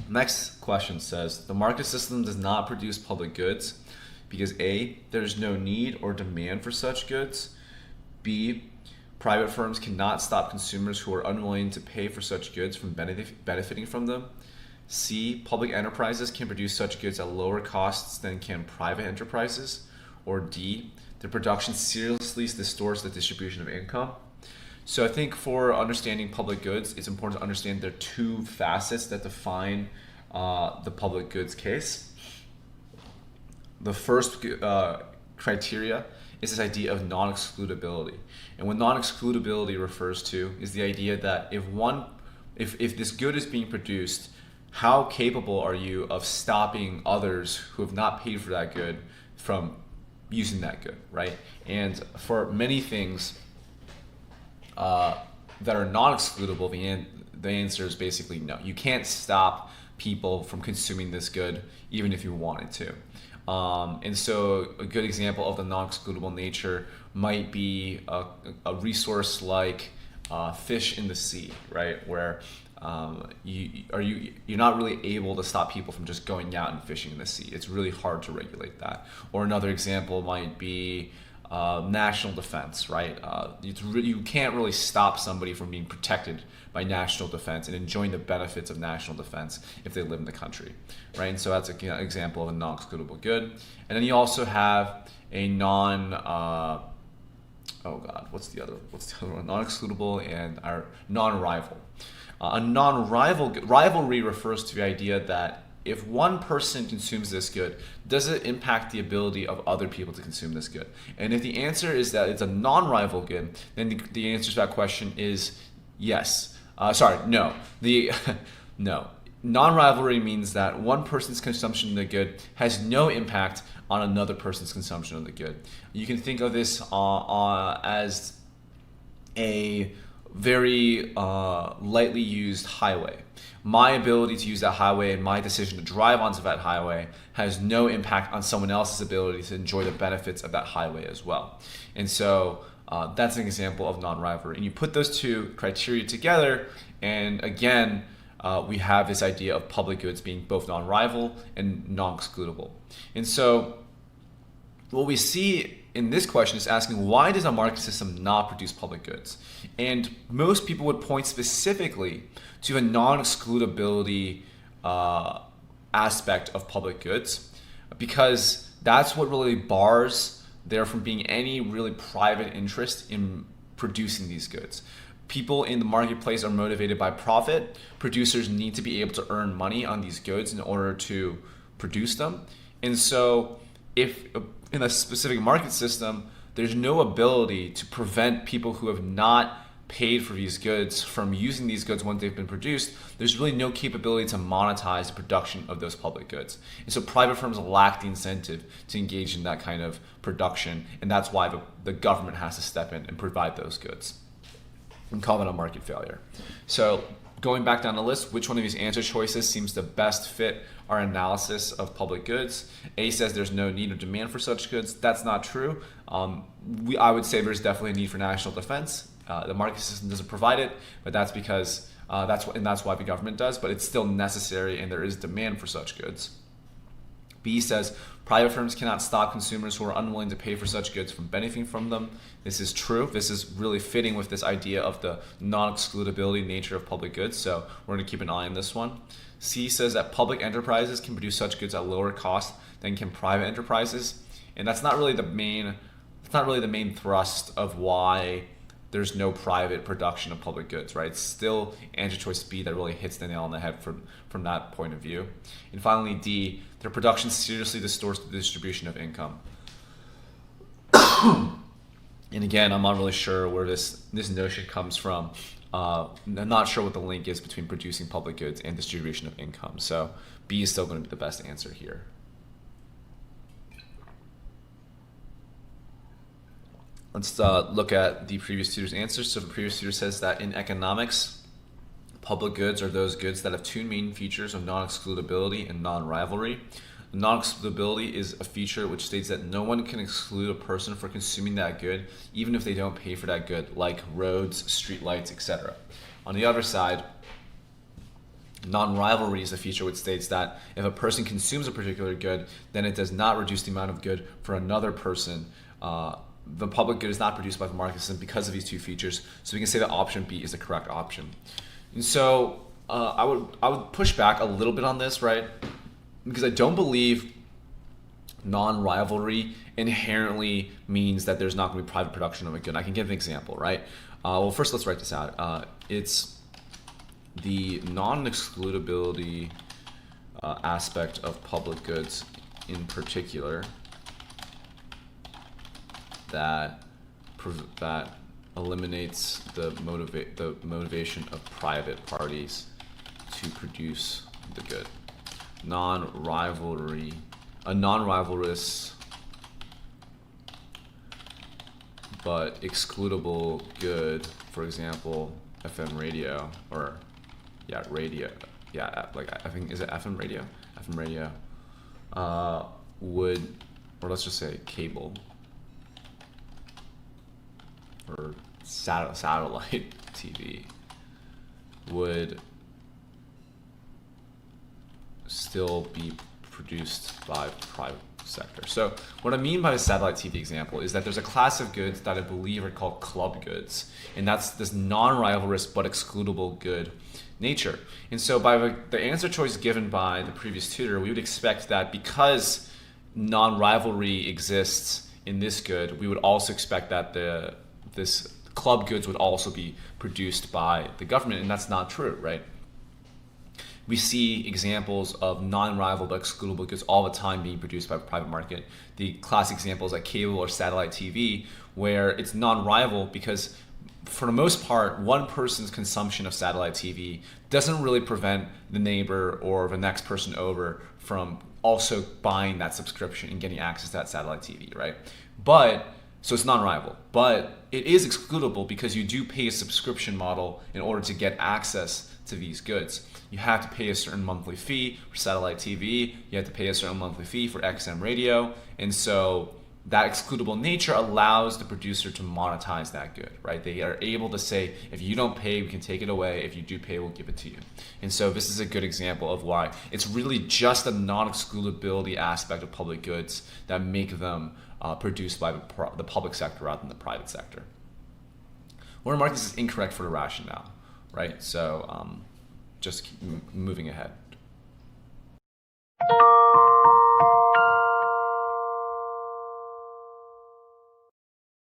Next question says, the market system does not produce public goods because A, there's no need or demand for such goods. B, private firms cannot stop consumers who are unwilling to pay for such goods from benefiting from them. C, public enterprises can produce such goods at lower costs than can private enterprises. Or D, the production seriously distorts the distribution of income. So I think for understanding public goods, it's important to understand there are two facets that define the public goods case. The first criteria is this idea of non-excludability. And what non-excludability refers to is the idea that if this good is being produced, how capable are you of stopping others who have not paid for that good from using that good, right? And for many things that are non-excludable, the answer is basically no. You can't stop people from consuming this good even if you wanted to. And so a good example of the non-excludable nature might be a resource like fish in the sea, right? Where you're not really able to stop people from just going out and fishing in the sea. It's really hard to regulate that. Or another example might be national defense, right? You can't really stop somebody from being protected by national defense and enjoying the benefits of national defense if they live in the country, right? And so that's an example of a non-excludable good. And then you also have a what's the other one? Non-excludable and our non-rival. A rivalry refers to the idea that if one person consumes this good, does it impact the ability of other people to consume this good? And if the answer is that it's a non-rival good, then the answer to that question is yes. No. No. Non-rivalry means that one person's consumption of the good has no impact on another person's consumption of the good. You can think of this as a very lightly used highway. My ability to use that highway and my decision to drive onto that highway has no impact on someone else's ability to enjoy the benefits of that highway as well. And so that's an example of non-rivalry. And you put those two criteria together, and again, we have this idea of public goods being both non-rival and non-excludable. And so what we see in this question is asking, why does a market system not produce public goods? And most people would point specifically to a non-excludability aspect of public goods, because that's what really bars there from being any really private interest in producing these goods. People in the marketplace are motivated by profit. Producers need to be able to earn money on these goods in order to produce them. And so if in a specific market system, there's no ability to prevent people who have not paid for these goods from using these goods once they've been produced, there's really no capability to monetize the production of those public goods. And so private firms lack the incentive to engage in that kind of production, and that's why the government has to step in and provide those goods. And call that a market failure. So going back down the list, which one of these answer choices seems to best fit our analysis of public goods? A says there's no need or demand for such goods. That's not true. I would say there's definitely a need for national defense. The market system doesn't provide it, but that's because that's why the government does. But it's still necessary, and there is demand for such goods. B says private firms cannot stop consumers who are unwilling to pay for such goods from benefiting from them. This is true. This is really fitting with this idea of the non-excludability nature of public goods. So we're going to keep an eye on this one. C says that public enterprises can produce such goods at lower cost than can private enterprises, and that's not really the main thrust of why there's no private production of public goods, right? It's still answer choice B that really hits the nail on the head from that point of view. And finally, D, their production seriously distorts the distribution of income. And again, I'm not really sure where this notion comes from. I'm not sure what the link is between producing public goods and distribution of income. So B is still going to be the best answer here. Let's look at the previous tutor's answers. So the previous tutor says that in economics, public goods are those goods that have two main features of non-excludability and non-rivalry. Non-excludability is a feature which states that no one can exclude a person for consuming that good, even if they don't pay for that good, like roads, streetlights, etc. On the other side, Non-rivalry is a feature which states that if a person consumes a particular good, then it does not reduce the amount of good for another person. The public good is not produced by the market system because of these two features. So we can say that option B is the correct option. And so I would push back a little bit on this, right? Because I don't believe non-rivalry inherently means that there's not going to be private production of a good. I can give an example, right? Well, first let's write this out. It's the non-excludability aspect of public goods in particular that eliminates the motivation of private parties to produce the good. A non-rivalrous but excludable good, for example, FM radio, or radio, like I think, is it FM radio? FM radio would, or let's just say cable or satellite TV would still be produced by private sector. So what I mean by the satellite TV example is that there's a class of goods that I believe are called club goods, and that's this non-rivalrous but excludable good nature. And so by the answer choice given by the previous tutor, we would expect that because non-rivalry exists in this good, we would also expect that this club goods would also be produced by the government, and that's not true, right? We see examples of non-rival but excludable goods all the time being produced by the private market. The classic examples like cable or satellite TV, where it's non-rival because for the most part, one person's consumption of satellite TV doesn't really prevent the neighbor or the next person over from also buying that subscription and getting access to that satellite TV, right? So it's non-rival, but it is excludable because you do pay a subscription model in order to get access to these goods. You have to pay a certain monthly fee for satellite TV, you have to pay a certain monthly fee for XM radio, and so that excludable nature allows the producer to monetize that good, right? They are able to say, if you don't pay, we can take it away. If you do pay, we'll give it to you. And so this is a good example of why it's really just a non-excludability aspect of public goods that make them produced by the public sector rather than the private sector. Warren Marcus is incorrect for the rationale, right? So just keep moving ahead.